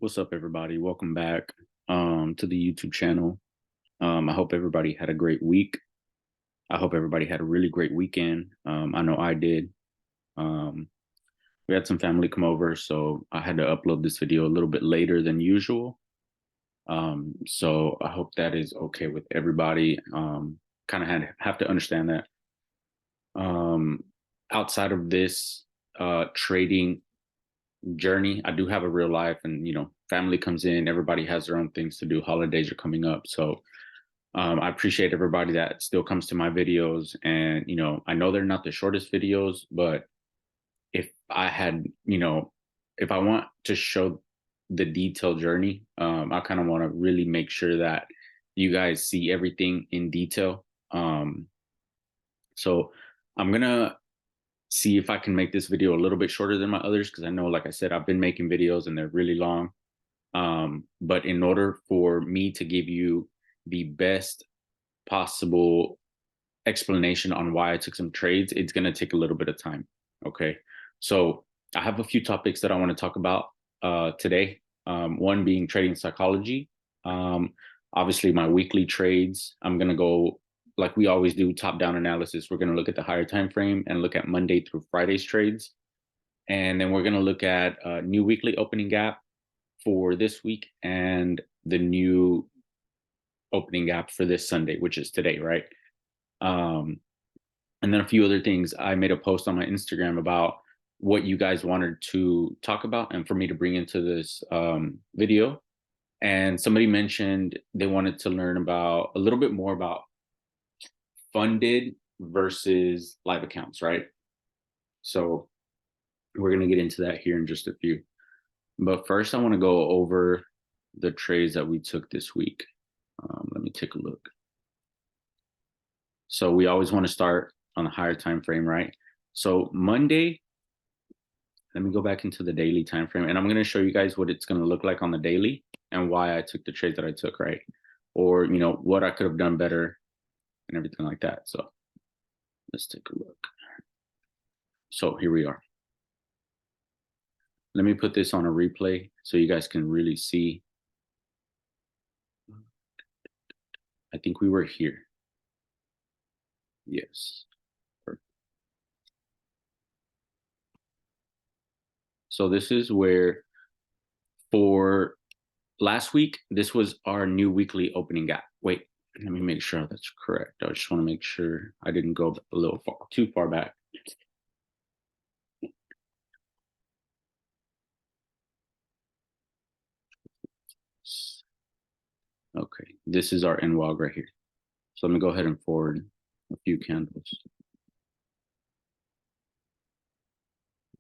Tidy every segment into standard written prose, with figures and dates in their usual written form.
What's up, everybody? Welcome back to the YouTube channel. I hope everybody had a great week. I hope everybody had a really great weekend. I know I did. Um, we had some family come over, so I had to upload this video a little bit later than usual. So I hope that is okay with everybody. Kind of have to understand that. Um, Outside of this trading journey, I do have a real life, and family comes in, everybody has their own things to do, holidays are coming up. So I appreciate everybody that still comes to my videos. And I know they're not the shortest videos, but if I had, if I want to show the detailed journey, I kind of want to really make sure that you guys see everything in detail. So I'm gonna see if I can make this video a little bit shorter than my others, because I know, like I said, I've been making videos and they're really long. But in order for me to give you the best possible explanation on why I took some trades, it's going to take a little bit of time. Okay. So I have a few topics that I want to talk about today. One being trading psychology. Obviously, my weekly trades, I'm going to go like we always do, top-down analysis. We're going to look at the higher time frame and look at Monday through Friday's trades. And then we're going to look at a new weekly opening gap for this week and the new opening gap for this Sunday, which is today, right? And then a few other things. I made a post on my Instagram about what you guys wanted to talk about and for me to bring into this video. And somebody mentioned they wanted to learn about a little bit more about funded versus live accounts, right? So we're going to get into that here in just a few. But first, I want to go over the trades that we took this week. Let me take a look. So we always want to start on the higher time frame, right? So Monday, let me go back into the daily time frame, and I'm going to show you guys what it's going to look like on the daily and why I took the trades that I took, right? Or what I could have done better and everything like that. So let's take a look. So here we are. Let me put this on a replay so you guys can really see. I think we were here. Yes. Perfect. So this is where, for last week, this was our new weekly opening gap. Wait, let me make sure that's correct. I just want to make sure I didn't go a little too far back. Okay, this is our NWOG right here. So let me go ahead and forward a few candles.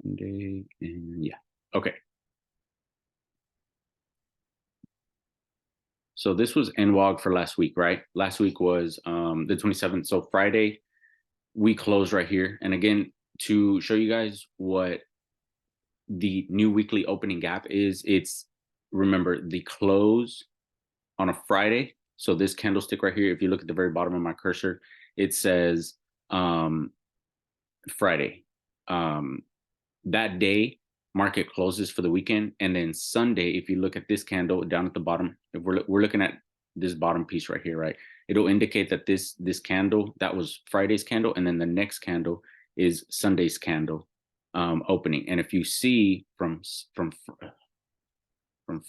Monday, and yeah, okay. So this was NWOG for last week, right? Last week was the 27th. So Friday, we closed right here. And again, to show you guys what the new weekly opening gap is, it's, remember, the close on a Friday. So this candlestick right here, if you look at the very bottom of my cursor, it says Friday. That day, market closes for the weekend. And then Sunday, if you look at this candle down at the bottom, if we're looking at this bottom piece right here, right, it'll indicate that this candle, that was Friday's candle, and then the next candle is Sunday's candle opening. And if you see from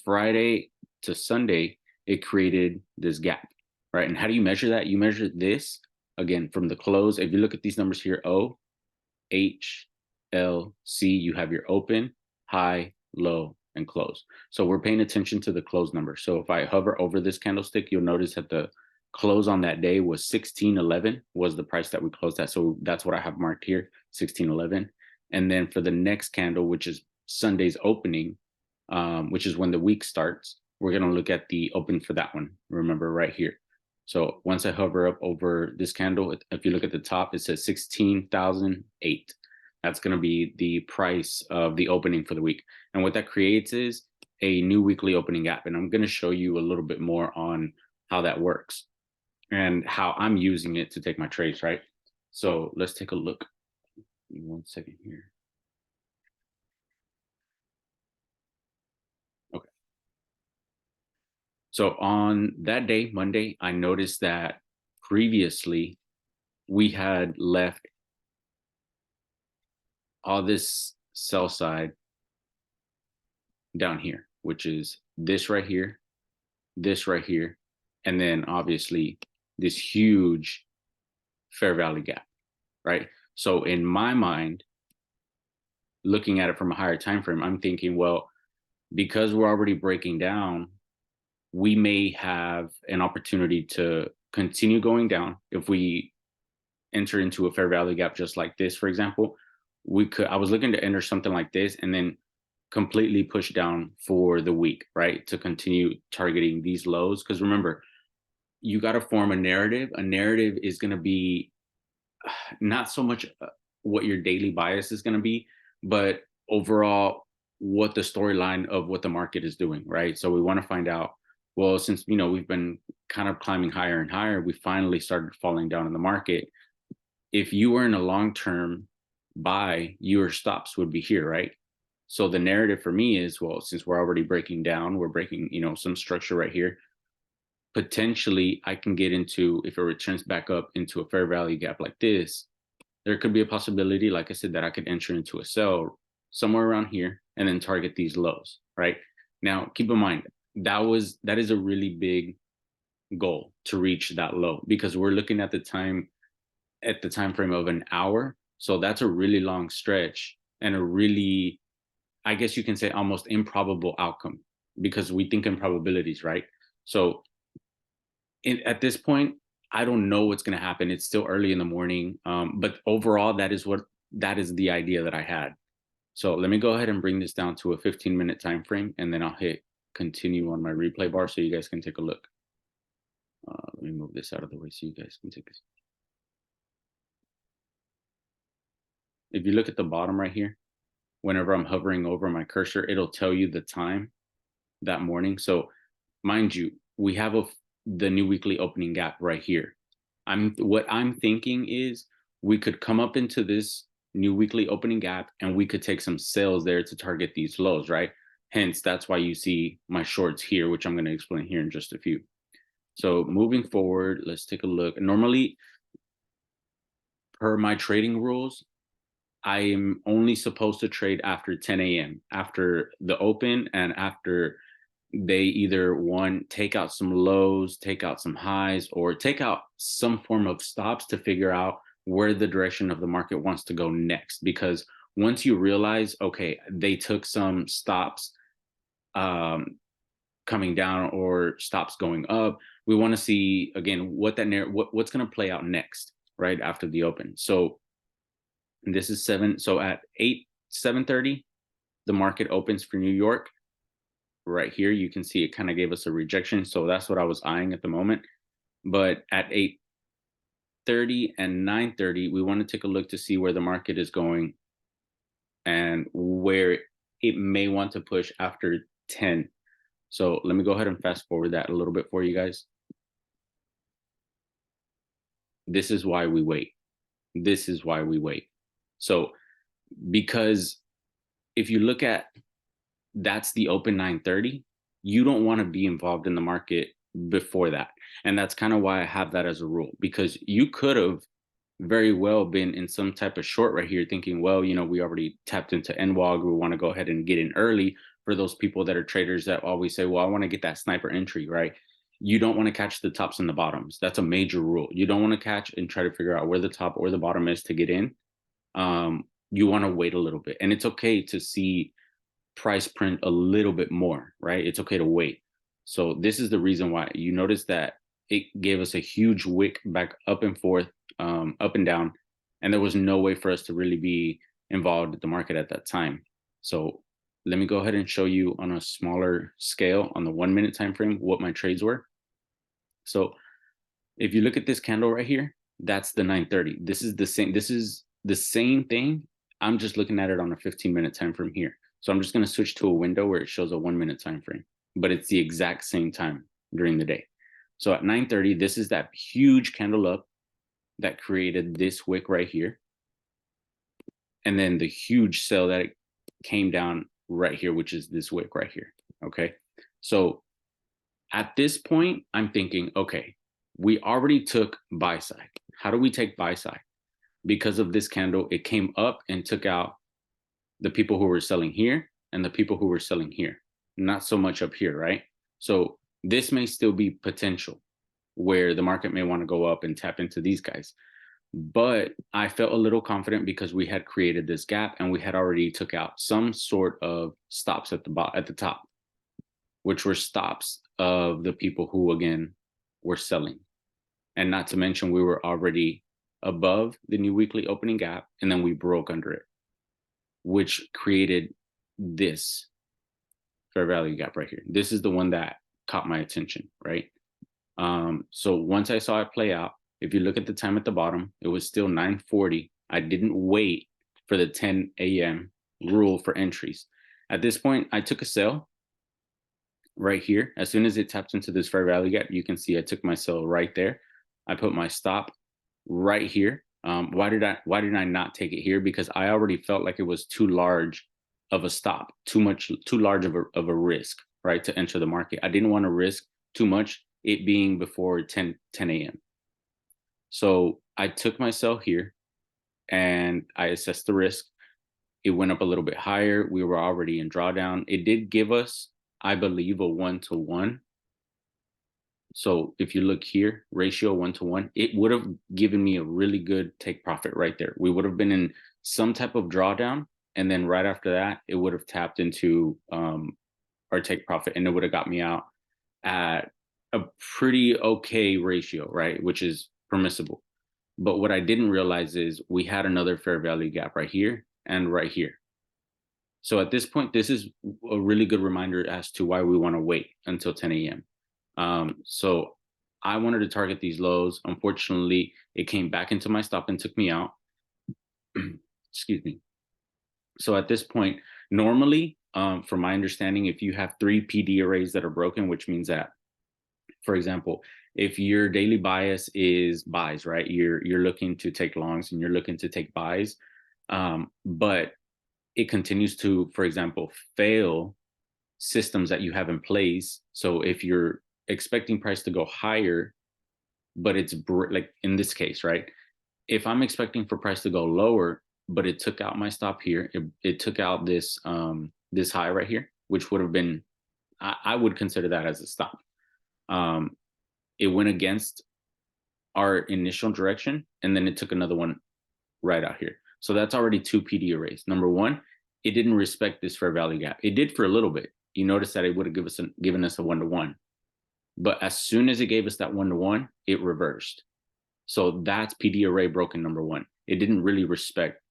Friday to Sunday, it created this gap, right? And how do you measure that? You measure this again from the close. If you look at these numbers here, O, H, L, C, you have your open, high, low, and close. So we're paying attention to the close number. So if I hover over this candlestick, you'll notice that the close on that day was 1611 was the price that we closed at. So that's what I have marked here, 1611. And then for the next candle, which is Sunday's opening, which is when the week starts, we're going to look at the open for that one. Remember, right here. So once I hover up over this candle, if you look at the top, it says 16,008. That's going to be the price of the opening for the week. And what that creates is a new weekly opening gap. And I'm going to show you a little bit more on how that works and how I'm using it to take my trades, right? So let's take a look. Give me 1 second here. Okay. So on that day, Monday, I noticed that previously we had left all this sell side down here, which is this right here, this right here, and then obviously this huge fair value gap, right? So in my mind, looking at it from a higher time frame, I'm thinking, well, because we're already breaking down, we may have an opportunity to continue going down. If we enter into a fair value gap just like this, for example, I was looking to enter something like this and then completely push down for the week, right? To continue targeting these lows. Because remember, you got to form a narrative. A narrative is going to be not so much what your daily bias is going to be, but overall what the storyline of what the market is doing, right? So we want to find out, well, since we've been kind of climbing higher and higher, we finally started falling down in the market. If you were in a long-term buy, your stops would be here, right? So the narrative for me is, well, since we're already breaking down, we're breaking, some structure right here. Potentially, I can get into, if it returns back up into a fair value gap like this, there could be a possibility, like I said, that I could enter into a sell somewhere around here and then target these lows, right? Now, keep in mind, that is a really big goal to reach that low, because we're looking at the time frame of an hour. So that's a really long stretch and a really, I guess you can say, almost improbable outcome, because we think in probabilities, right? So at this point, I don't know what's going to happen. It's still early in the morning, but overall, that is the idea that I had. So let me go ahead and bring this down to a 15-minute time frame, and then I'll hit continue on my replay bar so you guys can take a look. Let me move this out of the way so you guys can take this. If you look at the bottom right here, whenever I'm hovering over my cursor, it'll tell you the time that morning. So mind you, we have the new weekly opening gap right here. What I'm thinking is we could come up into this new weekly opening gap and we could take some sales there to target these lows, right? Hence, that's why you see my shorts here, which I'm going to explain here in just a few. So moving forward, let's take a look. Normally, per my trading rules, I am only supposed to trade after 10 a.m., after the open, and after they either take out some lows, take out some highs, or take out some form of stops to figure out where the direction of the market wants to go next. Because once you realize, okay, they took some stops coming down or stops going up, we want to see again what's going to play out next, right after the open. So this is 7. So at 7:30, the market opens for New York. Right here, you can see it kind of gave us a rejection. So that's what I was eyeing at the moment. But at 8:30 and 9:30, we want to take a look to see where the market is going and where it may want to push after 10. So let me go ahead and fast forward that a little bit for you guys. This is why we wait. This is why we wait. So because if you look at, that's the open 9:30, you don't want to be involved in the market before that. And that's kind of why I have that as a rule, because you could have very well been in some type of short right here thinking, well, we already tapped into NWOG, we want to go ahead and get in early. For those people that are traders that always say, well, I want to get that sniper entry, right? You don't want to catch the tops and the bottoms. That's a major rule. You don't want to catch and try to figure out where the top or the bottom is to get in. You want to wait a little bit, and it's okay to see price print a little bit more, right? It's okay to wait. So this is the reason why you notice that it gave us a huge wick back up and forth, up and down, and there was no way for us to really be involved with the market at that time. So let me go ahead and show you on a smaller scale on the 1-minute time frame what my trades were. So if you look at this candle right here, that's the 9:30. This is the same thing. I'm just looking at it on a 15-minute time frame here. So I'm just going to switch to a window where it shows a 1-minute time frame, but it's the exact same time during the day. So at 9:30, this is that huge candle up that created this wick right here. And then the huge sell that it came down right here, which is this wick right here. Okay. So At this point, I'm thinking, okay, we already took buy side. How do we take buy side? Because of this candle, it came up and took out the people who were selling here and the people who were selling here, not so much up here, right? So this may still be potential where the market may want to go up and tap into these guys. But I felt a little confident because we had created this gap and we had already took out some sort of stops at the top, which were stops of the people who again were selling. And not to mention we were already above the new weekly opening gap and then we broke under it, which created this fair value gap right here. This is the one that caught my attention, right? So once I saw it play out, if you look at the time at the bottom, it was still 9:40. I didn't wait for the 10 a.m. rule for entries. At this point, I took a sell right here. As soon as it taps into this fair value gap, you can see I took my sell right there. I put my stop right here. Why did I not take it here? Because I already felt like it was too large of a stop, too large of a risk, right, to enter the market. I didn't want to risk too much, it being before 10 a.m. So I took my sell here and I assessed the risk. It went up a little bit higher. We were already in drawdown. It did give us, I believe, a 1-to-1. So if you look here, ratio 1-to-1, it would have given me a really good take profit right there. We would have been in some type of drawdown. And then right after that, it would have tapped into our take profit and it would have got me out at a pretty okay ratio, right? Which is permissible. But what I didn't realize is we had another fair value gap right here and right here. So at this point, this is a really good reminder as to why we want to wait until 10 a.m. So I wanted to target these lows. Unfortunately, it came back into my stop and took me out. Excuse me. So at this point, normally, from my understanding, if you have 3 PD arrays that are broken, which means that, for example, if your daily bias is buys, right? You're looking to take longs and you're looking to take buys, but it continues to, for example, fail systems that you have in place. So if you're expecting price to go higher, but it's like in this case, right? If I'm expecting for price to go lower, but it took out my stop here, it took out this this high right here, which would have been, I would consider that as a stop. It went against our initial direction, and then it took another one right out here. So that's already 2 PD arrays. Number one, it didn't respect this fair value gap. It did for a little bit. You notice that it would have given us a 1-to-1. But as soon as it gave us that 1-to-1, it reversed. So that's PD array broken number one. It didn't really respect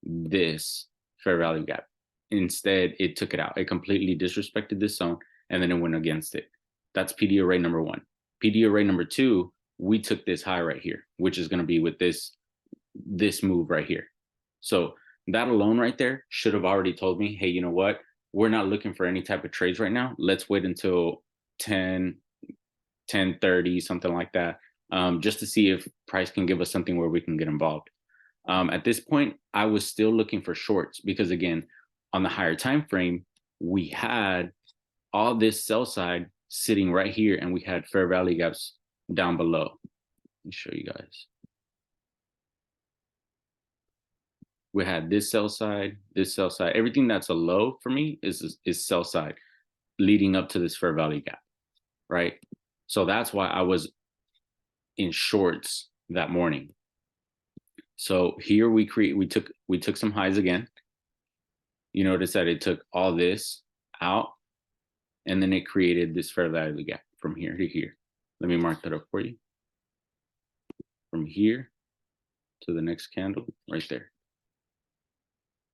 this fair value gap. Instead, it took it out. It completely disrespected this zone, and then it went against it. That's PD array number one. PD array number two, we took this high right here, which is going to be with this move right here. So that alone right there should have already told me, hey, you know what? We're not looking for any type of trades right now. Let's wait until 10:30, something like that, just to see if price can give us something where we can get involved. At this point, I was still looking for shorts because, again, on the higher time frame, we had all this sell side sitting right here, and we had fair value gaps down below. Let me show you guys. We had this sell side, everything that's a low for me is sell side leading up to this fair value gap, right? So that's why I was in shorts that morning. So here we took some highs again. You notice that it took all this out, and then it created this fair value gap from here to here. Let me mark that up for you. From here to the next candle right there.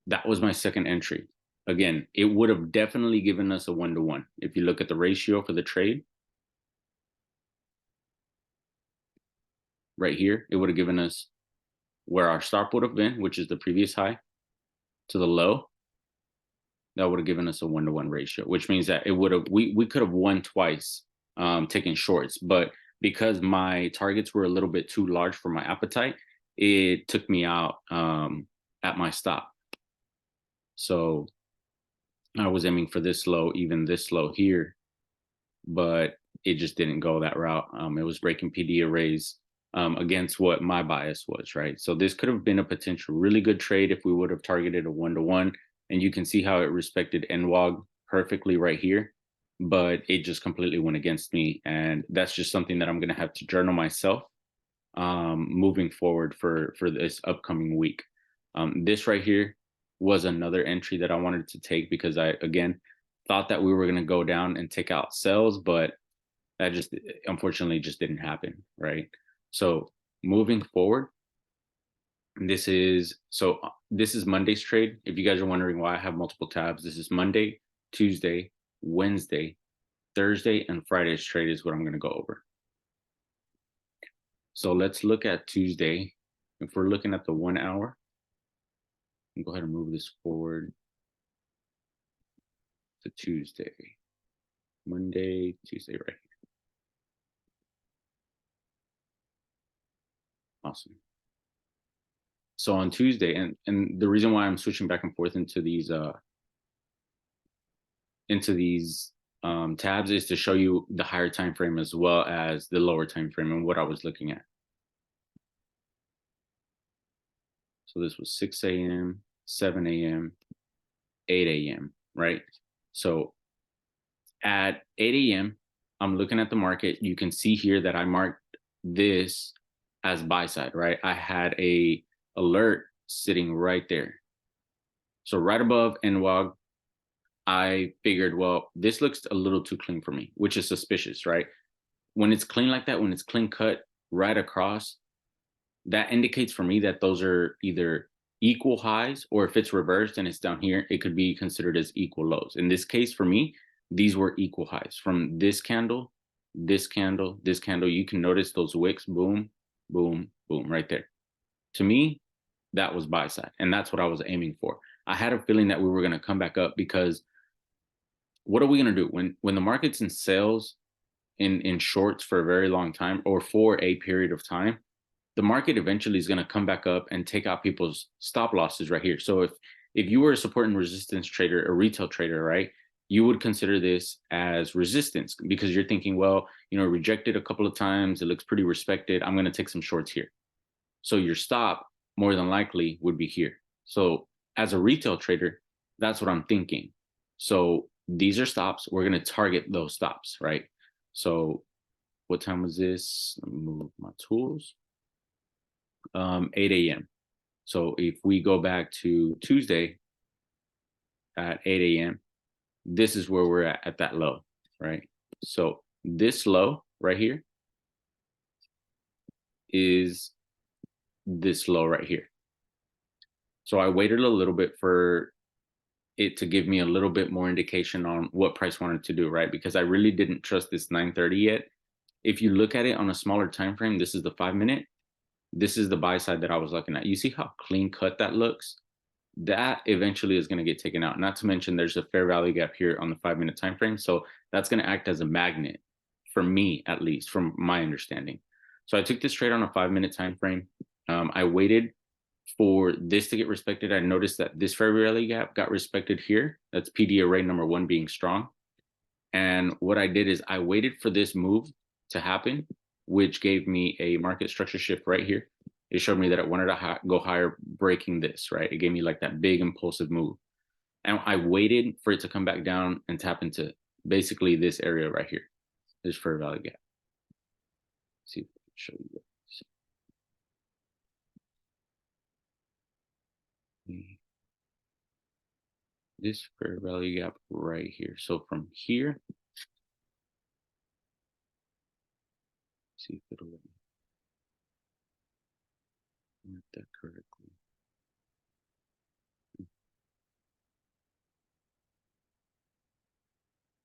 That was my second entry. Again, it would have definitely given us a 1-to-1. If you look at the ratio for the trade, right here, it would have given us where our stop would have been, which is the previous high, to the low. That would have given us a 1-to-1 ratio, which means that it would have, we could have won twice taking shorts. But because my targets were a little bit too large for my appetite, it took me out at my stop. So I was aiming for this low, even this low here, but it just didn't go that route. It was breaking PD arrays against what my bias was, right? So this could have been a potential really good trade if we would have targeted a 1-to-1, and you can see how it respected NWOG perfectly right here, but it just completely went against me, and that's just something that I'm going to have to journal myself moving forward for this upcoming week. This right here was another entry that I wanted to take because I, again, thought that we were going to go down and take out sells, but that just unfortunately just didn't happen, right? So moving forward, this is Monday's trade. If you guys are wondering why I have multiple tabs, this is Monday, Tuesday, Wednesday, Thursday, and Friday's trade is what I'm going to go over. So let's look at Tuesday. If we're looking at the 1 hour, go ahead and move this forward to Tuesday, Monday, Tuesday, right here. Awesome. So on Tuesday, and the reason why I'm switching back and forth into these tabs is to show you the higher time frame as well as the lower time frame and what I was looking at. So this was 6 a.m., 7 a.m., 8 a.m., right? So at 8 a.m., I'm looking at the market. You can see here that I marked this as buy side, right? I had a alert sitting right there. So right above NWOG, I figured, well, this looks a little too clean for me, which is suspicious, right? When it's clean like that, when it's clean cut right across, that indicates for me that those are either equal highs, or if it's reversed and it's down here, it could be considered as equal lows. In this case, for me, these were equal highs from this candle, this candle, this candle. You can notice those wicks, boom, boom, boom, right there. To me, that was buy side, and that's what I was aiming for. I had a feeling that we were going to come back up, because what are we going to do when the market's in sales in shorts for a very long time, or for a period of time? The market eventually is going to come back up and take out people's stop losses right here. So if you were a support and resistance trader, a retail trader, right, you would consider this as resistance, because you're thinking, well, you know, rejected a couple of times, it looks pretty respected, I'm going to take some shorts here. So your stop more than likely would be here. So as a retail trader, that's what I'm thinking. So these are stops. We're going to target those stops, right? So what time was this? Let me move my tools. 8 a.m. So if we go back to Tuesday at 8 a.m., this is where we're at that low, right? So this low right here is this low right here. So I waited a little bit for it to give me a little bit more indication on what price wanted to do, right? Because I really didn't trust this 930 yet. If you look at it on a smaller time frame, this is the 5-minute. This is the buy side that I was looking at. You see how clean cut that looks? That eventually is going to get taken out. Not to mention there's a fair value gap here on the 5-minute time frame. So that's going to act as a magnet for me, at least from my understanding. So I took this trade on a 5-minute time frame. I waited for this to get respected. I noticed that this fair value gap got respected here. That's PD array number 1 being strong. And what I did is I waited for this move to happen, which gave me a market structure shift right here. It showed me that it wanted to go higher, breaking this, right? It gave me like that big impulsive move. And I waited for it to come back down and tap into basically this area right here, this fair value gap. Let's see if I can show you this. This fair value gap right here. So from here, see if it'll let me mark that correctly.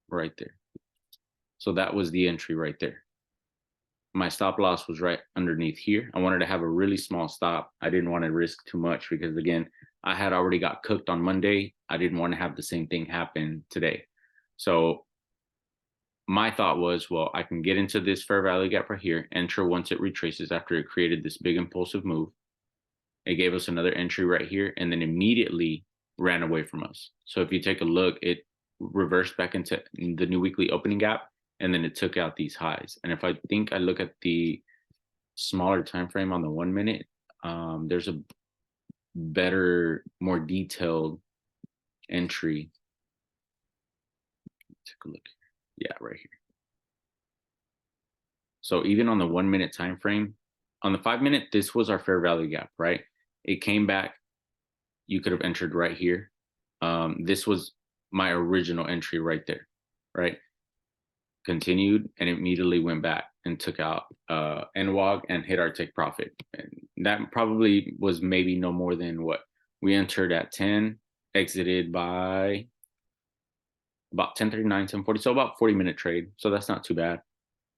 Right there. So that was the entry right there. My stop loss was right underneath here. I wanted to have a really small stop. I didn't want to risk too much because, again, I had already got cooked on Monday. I didn't want to have the same thing happen today. So my thought was, well, I can get into this fair value gap right here, enter once it retraces after it created this big impulsive move. It gave us another entry right here, and then immediately ran away from us. So if you take a look, it reversed back into the new weekly opening gap and then it took out these highs. And if I think I look at the smaller time frame on the 1 minute, there's a better, more detailed entry. Take a look. Yeah, right here. So even on the 1 minute time frame, on the 5 minute, this was our fair value gap, right? It came back. You could have entered right here. This was my original entry right there, right? Continued and immediately went back and took out NWOG and hit our take profit. And that probably was maybe no more than what we entered at 10, exited by about 10:39, 10:40. So about 40-minute trade. So that's not too bad.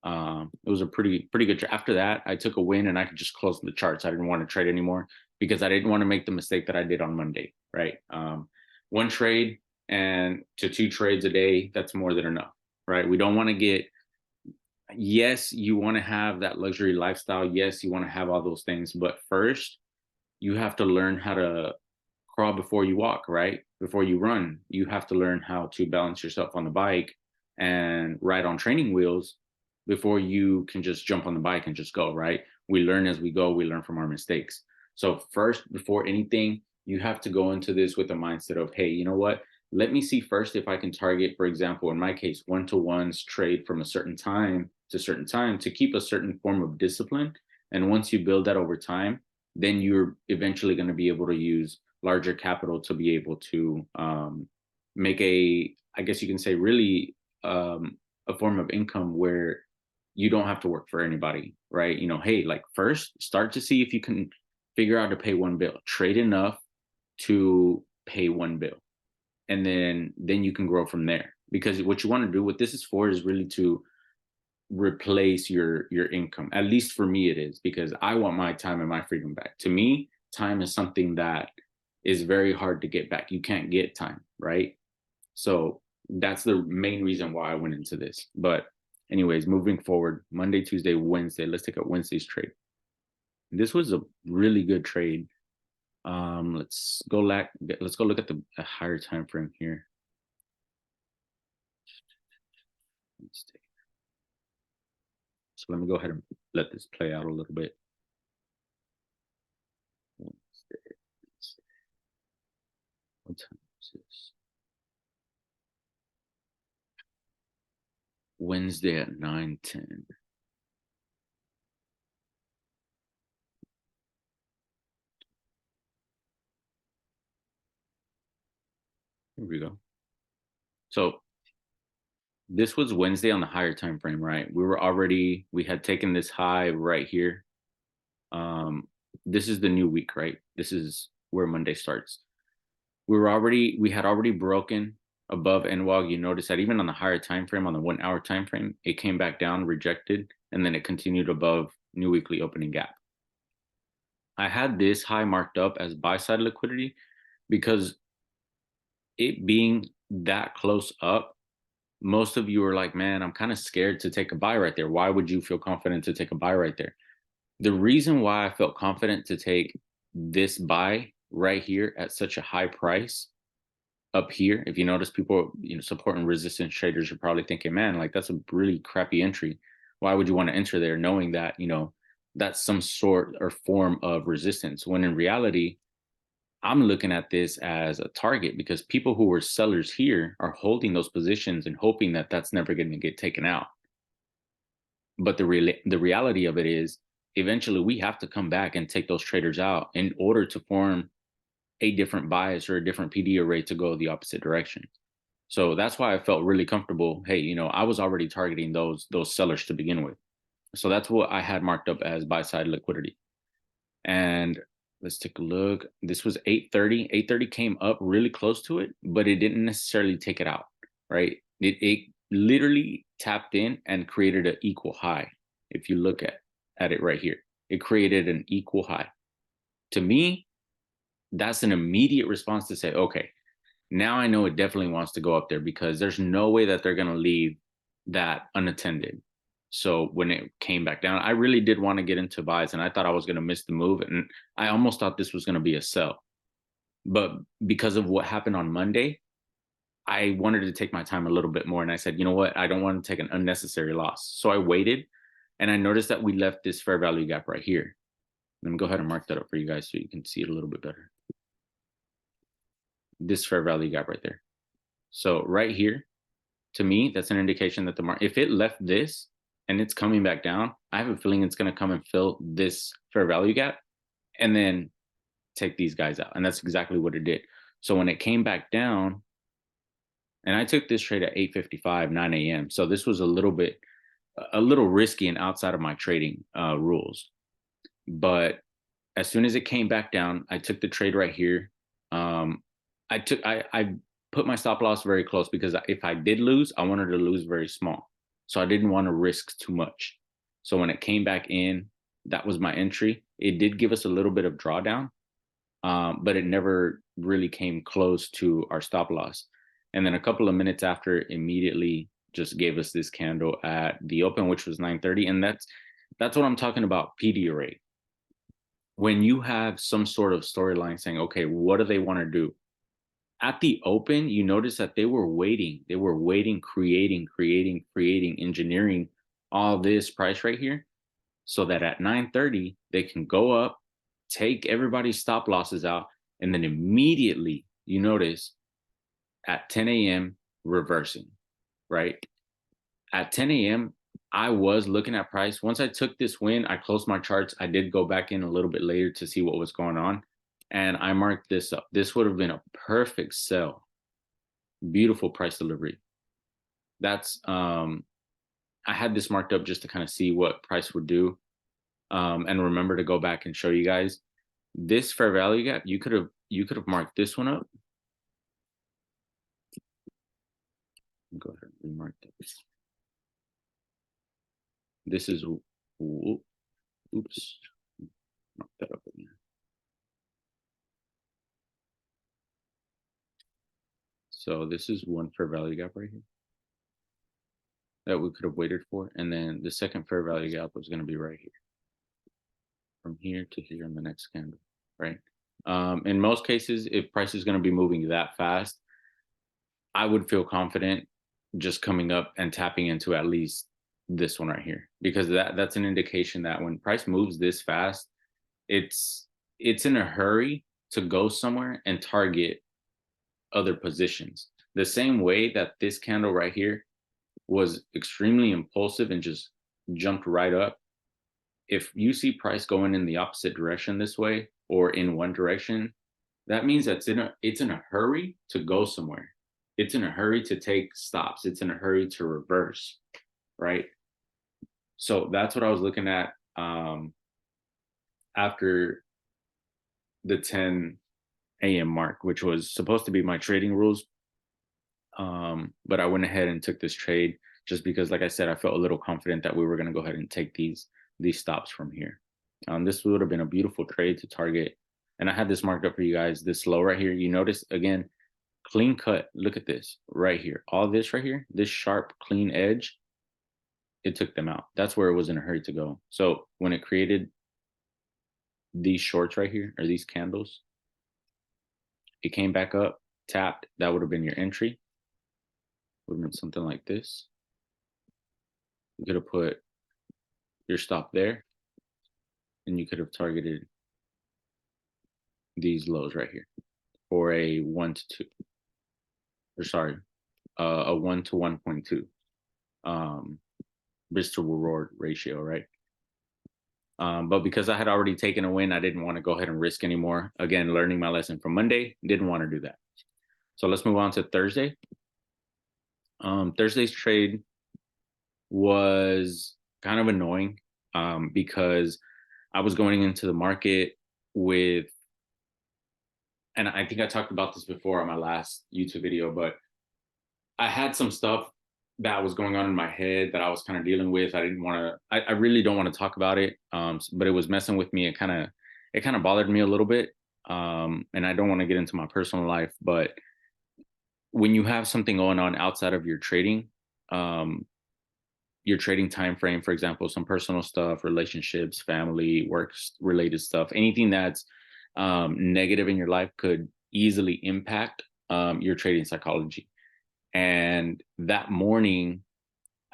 It was a pretty good trade. After that, I took a win and I could just close the charts. I didn't want to trade anymore because I didn't want to make the mistake that I did on Monday, right? One trade and to 2 trades a day, that's more than enough, right? We don't want to get, yes, you want to have that luxury lifestyle. Yes, you want to have all those things. But first, you have to learn how to crawl before you walk, right? Before you run, you have to learn how to balance yourself on the bike and ride on training wheels before you can just jump on the bike and just go, right? We learn as we go, we learn from our mistakes. So first, before anything, you have to go into this with a mindset of, hey, you know what? Let me see first if I can target, for example, in my case, 1-to-ones trade from a certain time to certain time to keep a certain form of discipline. And once you build that over time, then you're eventually going to be able to use larger capital to be able to make a, I guess you can say, really a form of income where you don't have to work for anybody, right? You know, hey, like first start to see if you can figure out to pay one bill, trade enough to pay one bill, and then you can grow from there. Because what you want to do, what this is for, is really to replace your income. At least for me, it is, because I want my time and my freedom back. To me, time is something that is very hard to get back. You can't get time, right? So that's the main reason why I went into this. But anyways, moving forward, Monday, Tuesday, Wednesday, let's take out Wednesday's trade. This was a really good trade. Let's go look at the higher time frame here. So let me go ahead and let this play out a little bit. What time is this? Wednesday at 9:10. Here we go. So this was Wednesday on the higher time frame, right? We had taken this high right here. This is the new week, right? This is where Monday starts. We had already broken above NWOG. You notice that even on the higher time frame, on the 1 hour time frame, it came back down, rejected, and then it continued above new weekly opening gap. I had this high marked up as buy side liquidity because it being that close up, most of you are like, man, I'm kind of scared to take a buy right there. Why would you feel confident to take a buy right there? The reason why I felt confident to take this buy right here at such a high price up here, if you notice people, supporting resistance traders are probably thinking, man, like that's a really crappy entry. Why would you want to enter there knowing that, that's some sort or form of resistance? When in reality, I'm looking at this as a target because people who were sellers here are holding those positions and hoping that that's never going to get taken out. But the reality of it is, eventually we have to come back and take those traders out in order to form a different bias or a different PD array to go the opposite direction. So that's why I felt really comfortable. Hey, I was already targeting those sellers to begin with. So that's what I had marked up as buy side liquidity. And let's take a look. This was 8:30. 8:30 came up really close to it, but it didn't necessarily take it out, right? It literally tapped in and created an equal high. If you look at it right here, it created an equal high. To me, that's an immediate response to say, okay, now I know it definitely wants to go up there because there's no way that they're going to leave that unattended. So when it came back down, I really did want to get into buys and I thought I was going to miss the move. And I almost thought this was going to be a sell. But because of what happened on Monday, I wanted to take my time a little bit more, and I said, you know what, I don't want to take an unnecessary loss. So I waited, and I noticed that we left this fair value gap right here. Let me go ahead and mark that up for you guys so you can see it a little bit better. This fair value gap right there. So right here, to me, that's an indication that the market, if it left this and it's coming back down, I have a feeling it's going to come and fill this fair value gap and then take these guys out. And that's exactly what it did. So when it came back down, and I took this trade at 8:55, 9 a.m. So this was a little risky and outside of my trading rules. But as soon as it came back down, I took the trade right here. I put my stop loss very close because if I did lose, I wanted to lose very small. So I didn't want to risk too much. So when it came back in, that was my entry. It did give us a little bit of drawdown, but it never really came close to our stop loss. And then a couple of minutes after, immediately just gave us this candle at the open, which was 9:30. And that's what I'm talking about, PD rate. When you have some sort of storyline saying, okay, what do they want to do? At the open, you notice that they were waiting. They were waiting, creating, engineering all this price right here so that at 9:30, they can go up, take everybody's stop losses out, and then immediately you notice at 10 a.m. reversing, right? At 10 a.m., I was looking at price. Once I took this win, I closed my charts. I did go back in a little bit later to see what was going on. And I marked this up. This would have been a perfect sell. Beautiful price delivery. That's I had this marked up just to kind of see what price would do. And remember to go back and show you guys this fair value gap. You could have marked this one up. Go ahead and remark this. This is, oops, mark that up again. So this is one fair value gap right here that we could have waited for. And then the second fair value gap was going to be right here. From here to here in the next candle, right? In most cases, if price is going to be moving that fast, I would feel confident just coming up and tapping into at least this one right here, because that's an indication that when price moves this fast, it's in a hurry to go somewhere and target other positions. The same way that this candle right here was extremely impulsive and just jumped right up. If you see price going in the opposite direction this way or in one direction, that means that it's in a hurry to go somewhere. It's in a hurry to take stops. It's in a hurry to reverse, right? So that's what I was looking at after the 10 a.m. mark, which was supposed to be my trading rules. But I went ahead and took this trade just because, like I said, I felt a little confident that we were going to go ahead and take these stops from here. This would have been a beautiful trade to target. And I had this marked up for you guys, this low right here. You notice, again, clean cut. Look at this right here. All this right here, this sharp, clean edge, it took them out. That's where it was in a hurry to go. So when it created these shorts right here, or these candles, it came back up, tapped. That would have been your entry. Would have been something like this. You could have put your stop there, and you could have targeted these lows right here for a 1 to 2, or sorry, a 1 to 1.2 risk to reward ratio, right? But because I had already taken a win, I didn't want to go ahead and risk anymore. Again, learning my lesson from Monday, didn't want to do that. So let's move on to Thursday. Thursday's trade was kind of annoying because I was going into the market with, and I think I talked about this before on my last YouTube video, but I had some stuff that was going on in my head that I was kind of dealing with. I didn't want to, I really don't want to talk about it, but it was messing with me. It kind of bothered me a little bit. And I don't want to get into my personal life, but when you have something going on outside of your trading time frame, for example, some personal stuff, relationships, family, work related stuff, anything that's negative in your life could easily impact your trading psychology. And that morning,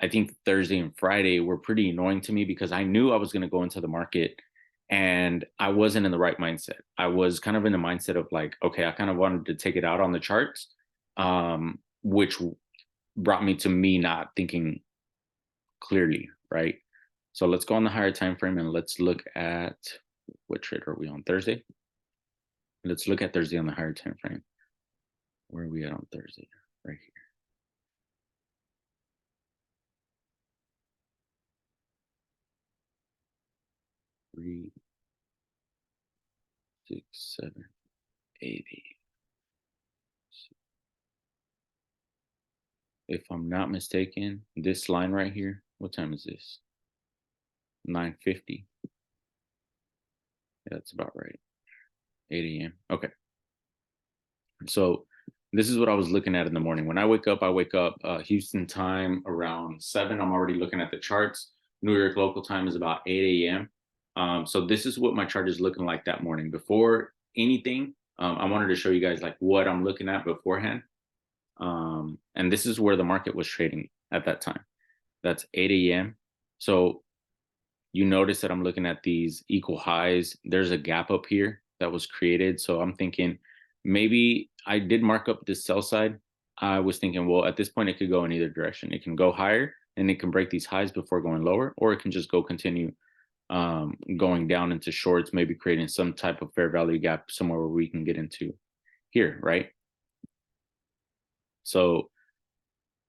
I think Thursday and Friday were pretty annoying to me because I knew I was going to go into the market and I wasn't in the right mindset. I was kind of in the mindset of like, okay, I kind of wanted to take it out on the charts, which brought me to me not thinking clearly, right? So let's go on the higher time frame and let's look at what trade are we on Thursday? Let's look at Thursday on the higher time frame. Where are we at on Thursday? Right here. 3, 6, 7, 8, 8. If I'm not mistaken, this line right here, what time is this? 9:50. Yeah, that's about right. 8 a.m. Okay. So this is what I was looking at in the morning. When I wake up Houston time around 7. I'm already looking at the charts. New York local time is about 8 a.m. So this is what my chart is looking like that morning. Before anything, I wanted to show you guys like what I'm looking at beforehand. And this is where the market was trading at that time. That's 8 a.m. So you notice that I'm looking at these equal highs. There's a gap up here that was created. So I'm thinking maybe I did mark up this sell side. I was thinking, well, at this point, it could go in either direction. It can go higher and it can break these highs before going lower, or it can just go continue going down into shorts, maybe creating some type of fair value gap somewhere where we can get into here, right? So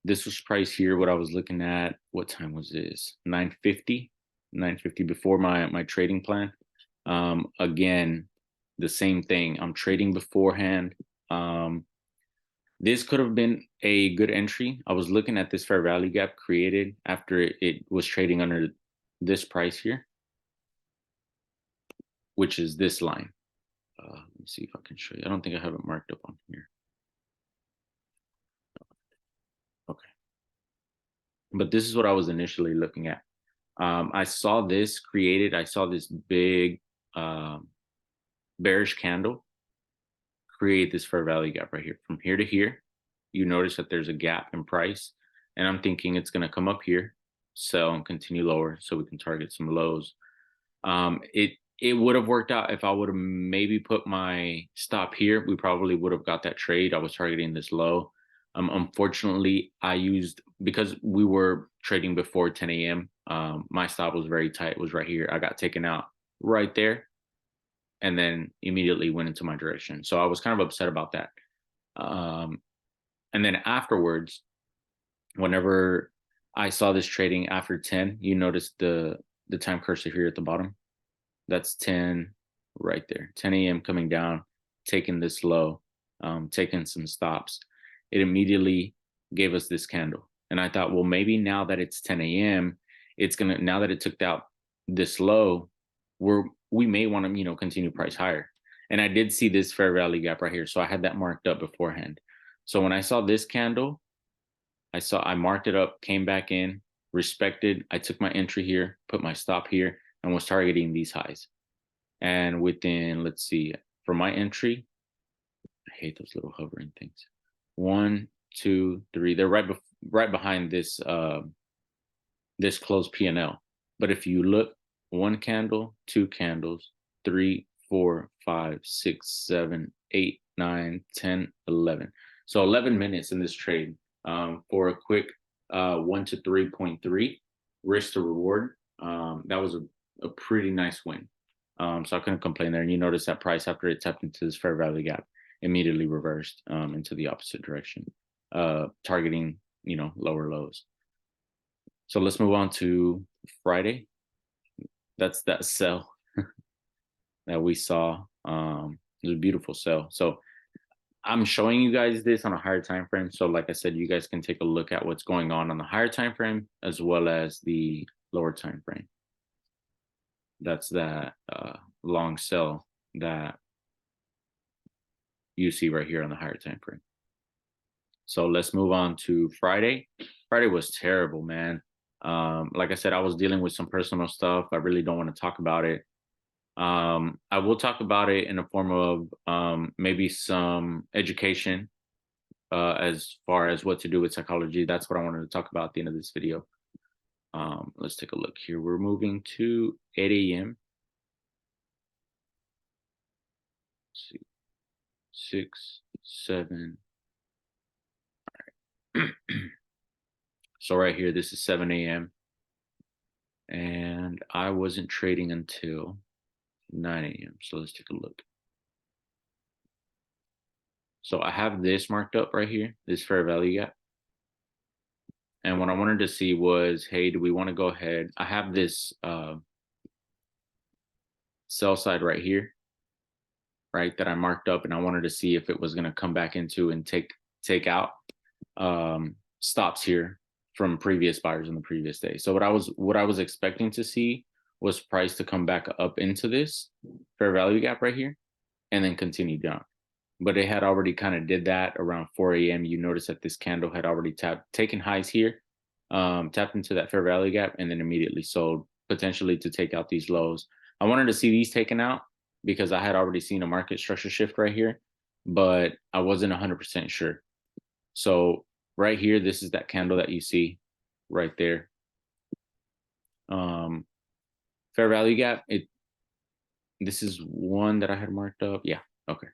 this was price here. What I was looking at, what time was this? 9:50, 9:50 before my trading plan. Again, the same thing. I'm trading beforehand. This could have been a good entry. I was looking at this fair value gap created after it was trading under this price here, which is this line. Let me see if I can show you. I don't think I have it marked up on here. Okay. But this is what I was initially looking at. I saw this created. I saw this big bearish candle create this fair value gap right here. From here to here, you notice that there's a gap in price. And I'm thinking it's going to come up here, sell and continue lower so we can target some lows. It would have worked out if I would have maybe put my stop here. We probably would have got that trade. I was targeting this low. Unfortunately, I used, because we were trading before 10 a.m., my stop was very tight. It was right here. I got taken out right there and then immediately went into my direction. So I was kind of upset about that. And then afterwards, whenever I saw this trading after 10, you notice the time cursor here at the bottom. That's 10 right there. 10 a.m. coming down, taking this low, taking some stops. It immediately gave us this candle. And I thought, well, maybe now that it's 10 a.m., it's gonna, now that it took out this low, we may want to, continue price higher. And I did see this fair value gap right here. So I had that marked up beforehand. So when I saw this candle, I marked it up, came back in, respected. I took my entry here, put my stop here, and was targeting these highs. And within, let's see, for my entry, I hate those little hovering things. 1, 2, 3. They're right behind this this closed P&L. But if you look, 1 candle, 2 candles, 3, 4, 5, 6, 7, 8, 9, 10, 11. So 11 minutes in this trade for a quick 1 to 3.3 risk to reward. That was a pretty nice win. So I couldn't complain there. And you notice that price, after it tapped into this fair value gap, immediately reversed into the opposite direction, targeting, lower lows. So let's move on to Friday. That's that sell that we saw. It was a beautiful sell. So I'm showing you guys this on a higher time frame. So like I said, you guys can take a look at what's going on the higher time frame as well as the lower time frame. That's that long sell that you see right here on the higher time frame. So let's move on to Friday. Friday was terrible, man. Like I said, I was dealing with some personal stuff. I really don't want to talk about it. I will talk about it in a form of maybe some education as far as what to do with psychology. That's what I wanted to talk about at the end of this video. Let's take a look here. We're moving to 8 a.m. Let's see, 6, 7. So right here, this is 7 a.m. and I wasn't trading until 9 a.m. So let's take a look. So I have this marked up right here, this fair value gap. And what I wanted to see was, hey, do we want to go ahead? I have this sell side right here, right, that I marked up, and I wanted to see if it was going to come back into and take out stops here from previous buyers on the previous day. So what I was expecting to see was price to come back up into this fair value gap right here and then continue down. But it had already kind of did that around 4 a.m. You notice that this candle had already taken highs here, tapped into that fair value gap, and then immediately sold, potentially to take out these lows. I wanted to see these taken out because I had already seen a market structure shift right here, but I wasn't 100% sure. So right here, this is that candle that you see right there. Fair value gap. This is one that I had marked up. Yeah. Okay.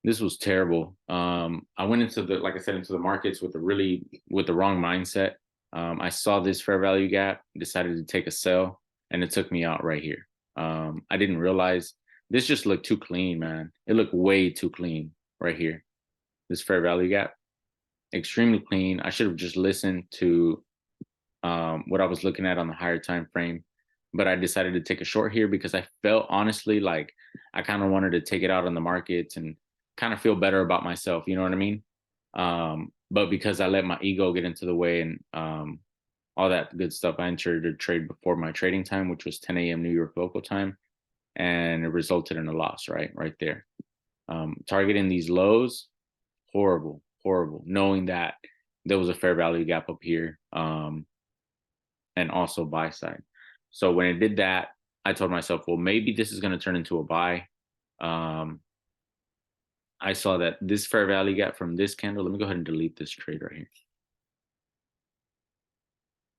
This was terrible. I went into the, like I said, into the markets with the wrong mindset. I saw this fair value gap, decided to take a sell, and it took me out right here. I didn't realize this just looked too clean, man. It looked way too clean right here. This fair value gap, extremely clean. I should have just listened to what I was looking at on the higher time frame, but I decided to take a short here because I felt honestly like I kind of wanted to take it out on the markets and kind of feel better about myself, you know what I mean? But because I let my ego get into the way and all that good stuff, I entered a trade before my trading time, which was 10 a.m. New York local time, and it resulted in a loss right there. Targeting these lows, horrible, knowing that there was a fair value gap up here, and also buy side. So when it did that, I told myself, well, maybe this is going to turn into a buy. I saw that this fair value gap from this candle. Let me go ahead and delete this trade right here.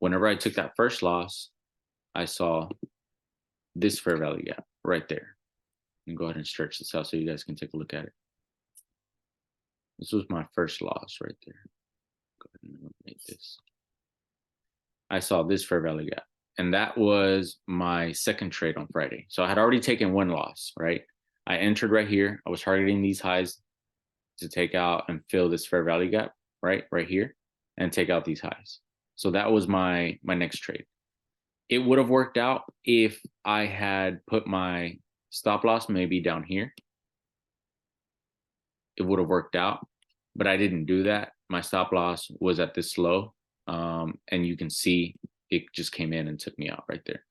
Whenever I took that first loss, I saw this fair value gap right there. And go ahead and stretch this out so you guys can take a look at it. This was my first loss right there. Go ahead and eliminate this. I saw this fair value gap, and that was my second trade on Friday. So I had already taken one loss, right? I entered right here. I was targeting these highs to take out and fill this fair value gap, right here, and take out these highs. So that was my next trade. It would have worked out if I had put my stop loss maybe down here. It would have worked out, but I didn't do that. My stop loss was at this low, and you can see it just came in and took me out right there.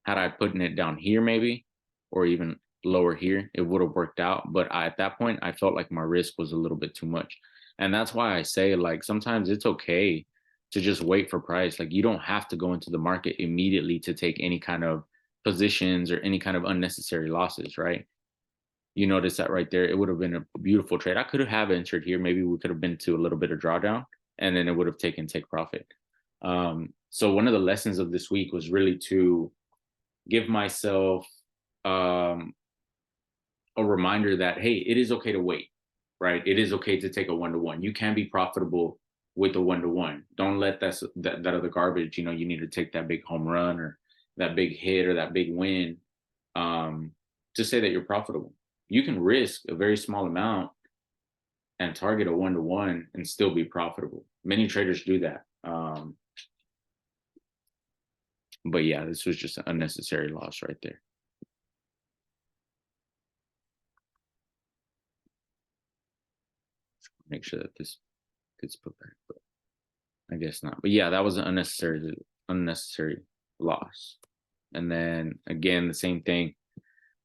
Had I put it down here maybe, or even lower here, it would have worked out. But at that point, I felt like my risk was a little bit too much. And that's why I say, like, sometimes it's okay to just wait for price. Like, you don't have to go into the market immediately to take any kind of positions or any kind of unnecessary losses, right? You notice that right there, it would have been a beautiful trade. I could have entered here. Maybe we could have been to a little bit of drawdown, and then it would have taken take profit. So one of the lessons of this week was really to give myself a reminder that, hey, it is okay to wait, right? It is okay to take a 1-to-1. You can be profitable with a 1-to-1. Don't let that other garbage, you need to take that big home run or that big hit or that big win to say that you're profitable. You can risk a very small amount and target a 1-to-1 and still be profitable. Many traders do that. But yeah, this was just an unnecessary loss right there. Make sure that this gets put back, but I guess not. But yeah, that was an unnecessary loss. And then again, the same thing.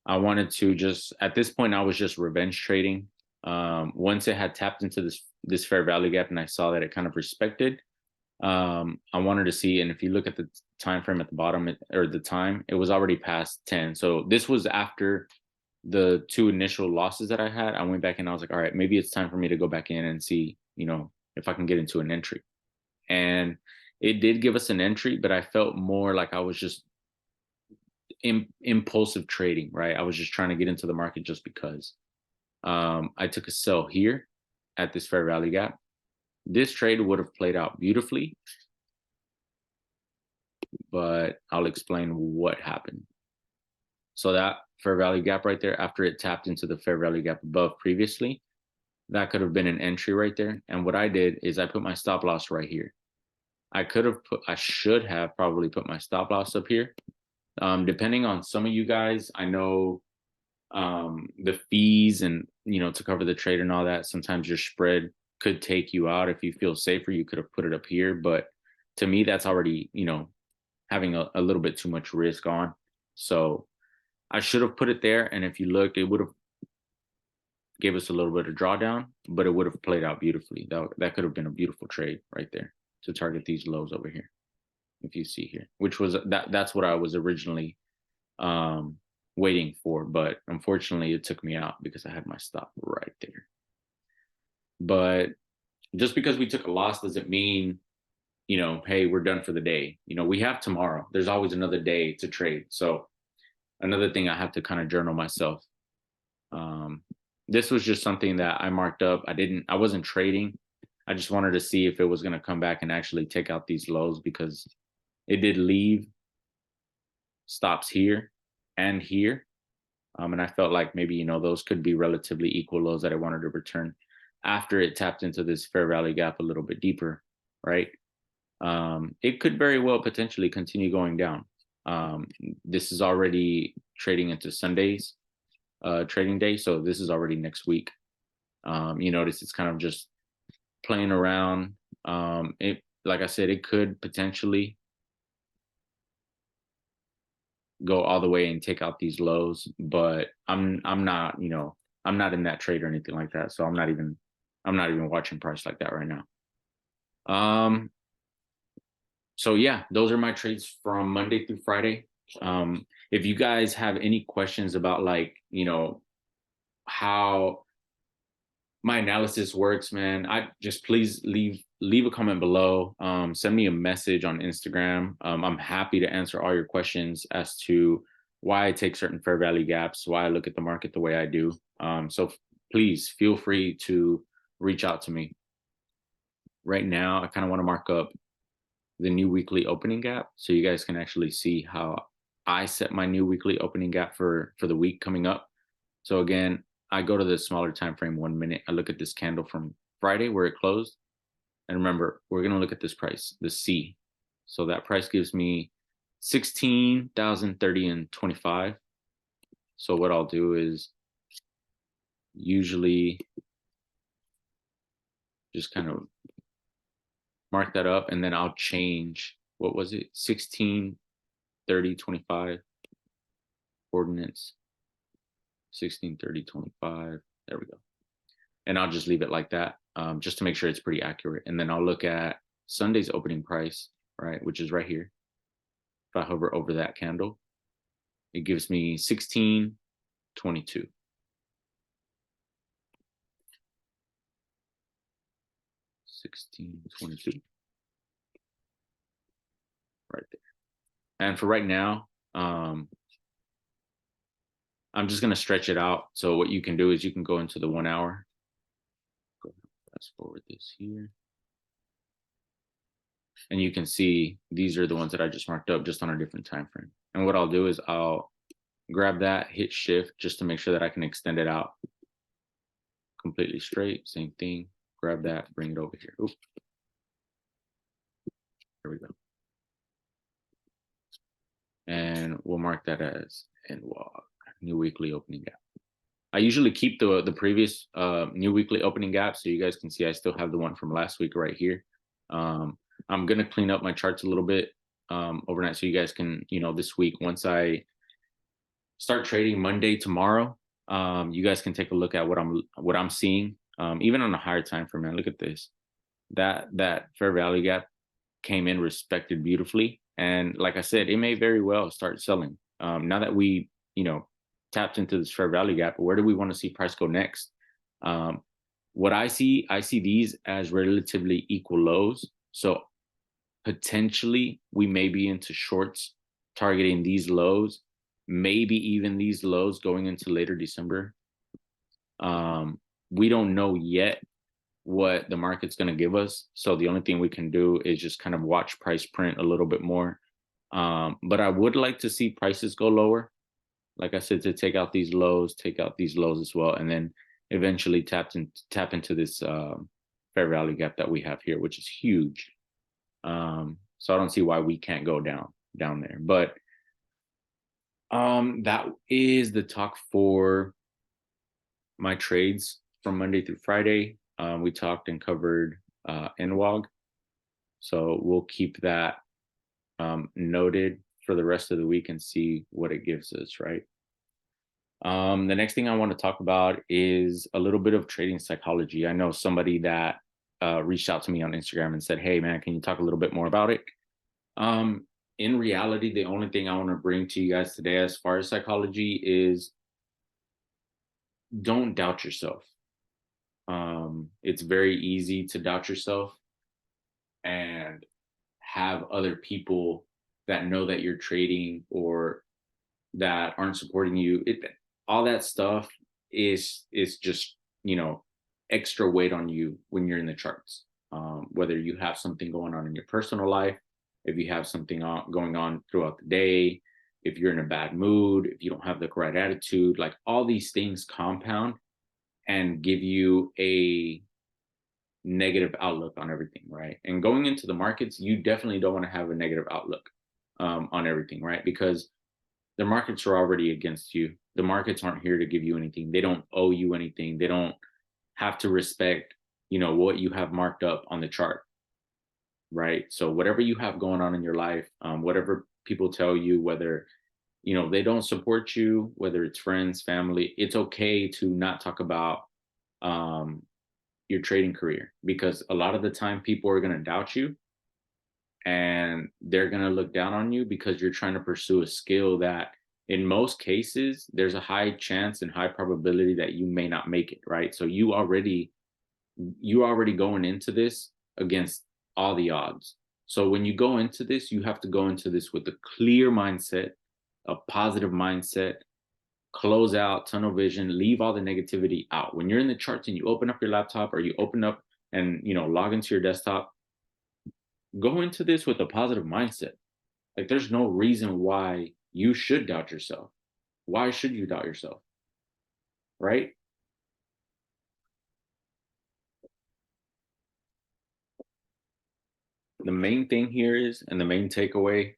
I wanted to just, at this point, I was just revenge trading. Once it had tapped into this fair value gap and I saw that it kind of respected, I wanted to see, and if you look at the time frame at the bottom, or the time, it was already past 10. So this was after the two initial losses that I had, I went back and I was like, all right, maybe it's time for me to go back in and see, if I can get into an entry. And it did give us an entry, but I felt more like I was just impulsive trading, right? I was just trying to get into the market just because. I took a sell here at this fair value gap. This trade would have played out beautifully, but I'll explain what happened. So that fair value gap right there, after it tapped into the fair value gap above previously, that could have been an entry right there. And what I did is I put my stop loss right here. I should have probably put my stop loss up here. Depending on some of you guys, I know the fees and, to cover the trade and all that, sometimes your spread could take you out. If you feel safer, you could have put it up here. But to me, that's already, having a little bit too much risk on. So I should have put it there. And if you looked, it would have gave us a little bit of drawdown, but it would have played out beautifully. That could have been a beautiful trade right there to target these lows over here. If you see here, which was that's what I was originally waiting for, but unfortunately it took me out because I had my stop right there. But just because we took a loss doesn't mean, hey, we're done for the day. We have tomorrow. There's always another day to trade. So another thing I have to kind of journal myself. This was just something that I marked up. I wasn't trading. I just wanted to see if it was going to come back and actually take out these lows, because it did leave stops here and here. And I felt like maybe, those could be relatively equal lows that I wanted to return after it tapped into this fair value gap a little bit deeper, right? It could very well potentially continue going down. This is already trading into Sunday's trading day. So this is already next week. You notice it's kind of just playing around. Like I said, it could potentially go all the way and take out these lows, but I'm not, I'm not in that trade or anything like that. So I'm not even watching price like that right now. So yeah, those are my trades from Monday through Friday. If you guys have any questions about, like, how my analysis works, man, I just please leave a comment below. Send me a message on Instagram. I'm happy to answer all your questions as to why I take certain fair value gaps, why I look at the market the way I do. So please feel free to reach out to me. Right now, I kind of want to mark up the new weekly opening gap so you guys can actually see how I set my new weekly opening gap for the week coming up. So again, I go to the smaller time frame, 1 minute. I look at this candle from Friday where it closed. And remember, we're going to look at this price, the C. So that price gives me 16,030 and 25. So what I'll do is usually just kind of mark that up, and then I'll change, what was it? 1630 25 coordinates. 1630 25. There we go. And I'll just leave it like that, just to make sure it's pretty accurate. And then I'll look at Sunday's opening price, right, which is right here. If I hover over that candle, it gives me 1622. 1622. Right there. And for right now, I'm just going to stretch it out. So what you can do is you can go into the 1 hour. Go fast forward this here. And you can see these are the ones that I just marked up just on a different time frame. And what I'll do is I'll grab that, hit shift just to make sure that I can extend it out completely straight. Same thing. Grab that, bring it over here. Oops. There we go. And we'll mark that as NWOG, new weekly opening gap. I usually keep the previous new weekly opening gap, so you guys can see I still have the one from last week right here. I'm gonna clean up my charts a little bit overnight, so you guys can, this week, once I start trading Monday tomorrow, you guys can take a look at what I'm seeing, even on a higher time frame. Man, look at this. That fair value gap came in, respected beautifully, and like I said, it may very well start selling. Now that we, tapped into this fair value gap. Where do we want to see price go next? Um, what I see these as relatively equal lows. So potentially we may be into shorts targeting these lows, maybe even these lows going into later December. We don't know yet what the market's going to give us. So the only thing we can do is just kind of watch price print a little bit more. But I would like to see prices go lower. Like I said, to take out these lows as well, and then eventually tap into this fair value gap that we have here, which is huge. So I don't see why we can't go down there. But that is the talk for my trades from Monday through Friday. We talked and covered NWOG. So we'll keep that noted for the rest of the week and see what it gives us, right? The next thing I want to talk about is a little bit of trading psychology. I know somebody that reached out to me on Instagram and said, hey, man, can you talk a little bit more about it? In reality, the only thing I want to bring to you guys today as far as psychology is don't doubt yourself. It's very easy to doubt yourself and have other people that know that you're trading or that aren't supporting you. All that stuff is just, extra weight on you when you're in the charts. Whether you have something going on in your personal life, if you have something going on throughout the day, if you're in a bad mood, if you don't have the right attitude, like all these things compound and give you a negative outlook on everything, right? And going into the markets, you definitely don't want to have a negative outlook on everything, right? Because the markets are already against you. The markets aren't here to give you anything. They don't owe you anything. They don't have to respect, what you have marked up on the chart, right? So whatever you have going on in your life, whatever people tell you, whether they don't support you, whether it's friends, family, it's okay to not talk about your trading career, because a lot of the time people are going to doubt you and they're going to look down on you because you're trying to pursue a skill that in most cases there's a high chance and high probability that you may not make it, right? So you already going into this against all the odds. So when you go into this, you have to go into this with a clear mindset, a positive mindset, close out, tunnel vision, leave all the negativity out. When you're in the charts and you open up your laptop or you open up and log into your desktop, go into this with a positive mindset. Like there's no reason why you should doubt yourself. Why should you doubt yourself? Right? The main thing here is, and the main takeaway,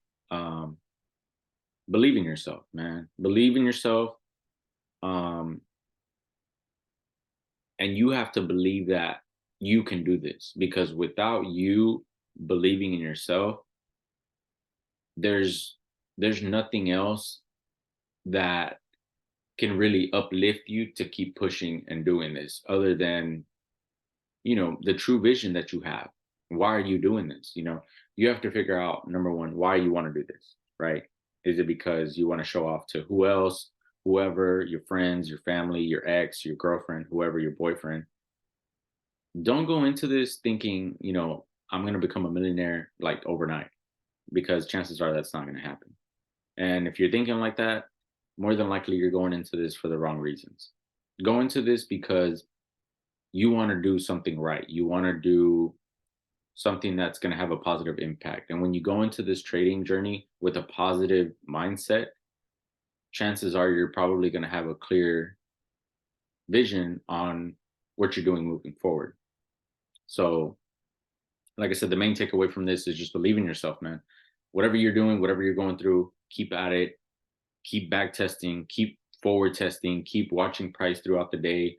believe in yourself, man. Believe in yourself. And you have to believe that you can do this, because without you believing in yourself, there's nothing else that can really uplift you to keep pushing and doing this other than the true vision that you have. Why are you doing this? You have to figure out, number one, why you want to do this, right? Is it because you want to show off to whoever, your friends, your family, your ex, your girlfriend, whoever, your boyfriend? Don't go into this thinking, I'm going to become a millionaire like overnight, because chances are that's not going to happen. And if you're thinking like that, more than likely you're going into this for the wrong reasons. Go into this because you want to do something right. You want to do something that's going to have a positive impact. And when you go into this trading journey with a positive mindset, chances are you're probably going to have a clear vision on what you're doing moving forward. So, like I said, the main takeaway from this is just believe in yourself, man. Whatever you're doing, whatever you're going through, keep at it. Keep back testing, keep forward testing, keep watching price throughout the day.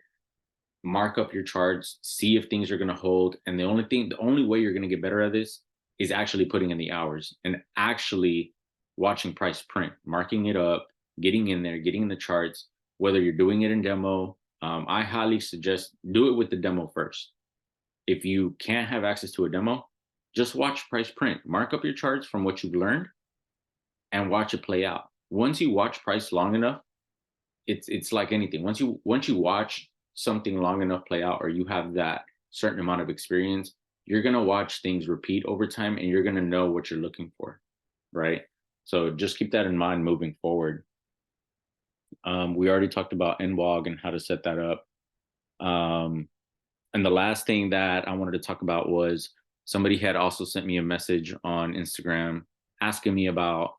Mark up your charts, see if things are going to hold. And the only way you're going to get better at this is actually putting in the hours and actually watching price print, marking it up, getting in there, getting in the charts, whether you're doing it in demo. I highly suggest do it with the demo first. If you can't have access to a demo, just watch price print, mark up your charts from what you've learned and watch it play out. Once you watch price long enough, it's like anything. Once you watch something long enough play out, or you have that certain amount of experience, you're gonna watch things repeat over time, and you're gonna know what you're looking for, right? So just keep that in mind moving forward. We already talked about NWOG and how to set that up. Um, and the last thing that I wanted to talk about was somebody had also sent me a message on Instagram asking me about,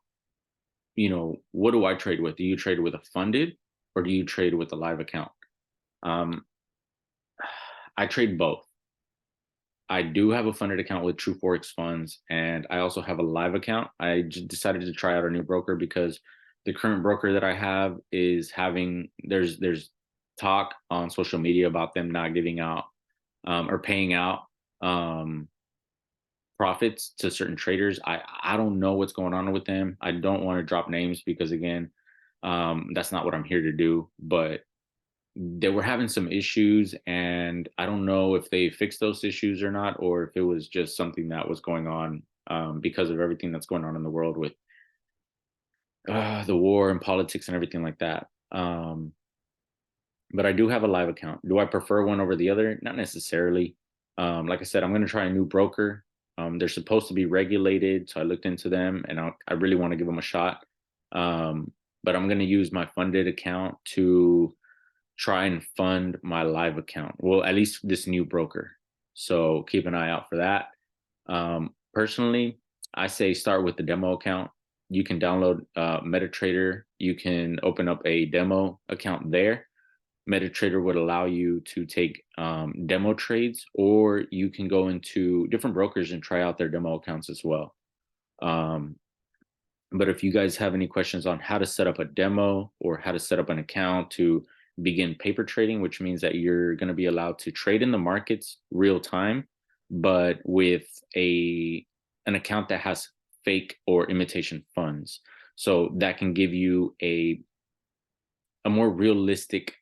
what do I trade with? Do you trade with a funded, or do you trade with a live account? Um, I trade both. I do have a funded account with True Forex funds, and I also have a live account. I just decided to try out a new broker because the current broker that I have is having there's talk on social media about them not giving out, or paying out, um, profits to certain traders. I don't know what's going on with them. I don't want to drop names because, again, that's not what I'm here to do. But they were having some issues, and I don't know if they fixed those issues or not, or if it was just something that was going on, because of everything that's going on in the world with, the war and politics and everything like that. But I do have a live account. Do I prefer one over the other? Not necessarily. Like I said, I'm going to try a new broker. They're supposed to be regulated, so I looked into them, and I really want to give them a shot. But I'm going to use my funded account to try and fund my live account. Well, at least this new broker. So keep an eye out for that. Personally, I say start with the demo account. You can download, MetaTrader. You can open up a demo account there. MetaTrader would allow you to take, demo trades, or you can go into different brokers and try out their demo accounts as well. Um, but if you guys have any questions on how to set up a demo or how to set up an account to begin paper trading, which means that you're going to be allowed to trade in the markets real time, but with an account that has fake or imitation funds. So that can give you a more realistic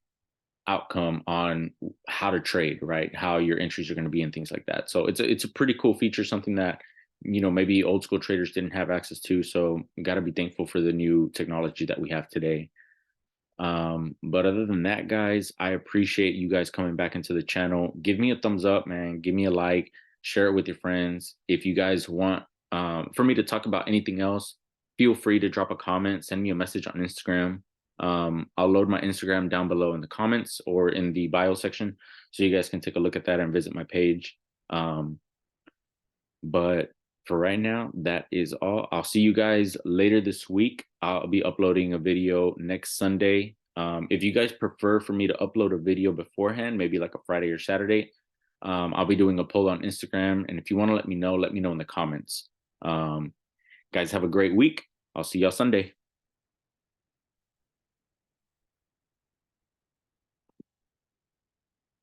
outcome on how to trade, right? How your entries are going to be and things like that. So it's a pretty cool feature, something that, maybe old school traders didn't have access to. So got to be thankful for the new technology that we have today. But other than that, guys, I appreciate you guys coming back into the channel. Give me a thumbs up, man. Give me a like, share it with your friends. If you guys want, for me to talk about anything else, feel free to drop a comment, send me a message on Instagram. I'll load my Instagram down below in the comments or in the bio section, so you guys can take a look at that and visit my page. But for right now, that is all. I'll see you guys later this week. I'll be uploading a video next Sunday. If you guys prefer for me to upload a video beforehand, maybe like a Friday or Saturday, I'll be doing a poll on Instagram. And if you want to let me know in the comments. Guys, have a great week. I'll see y'all Sunday.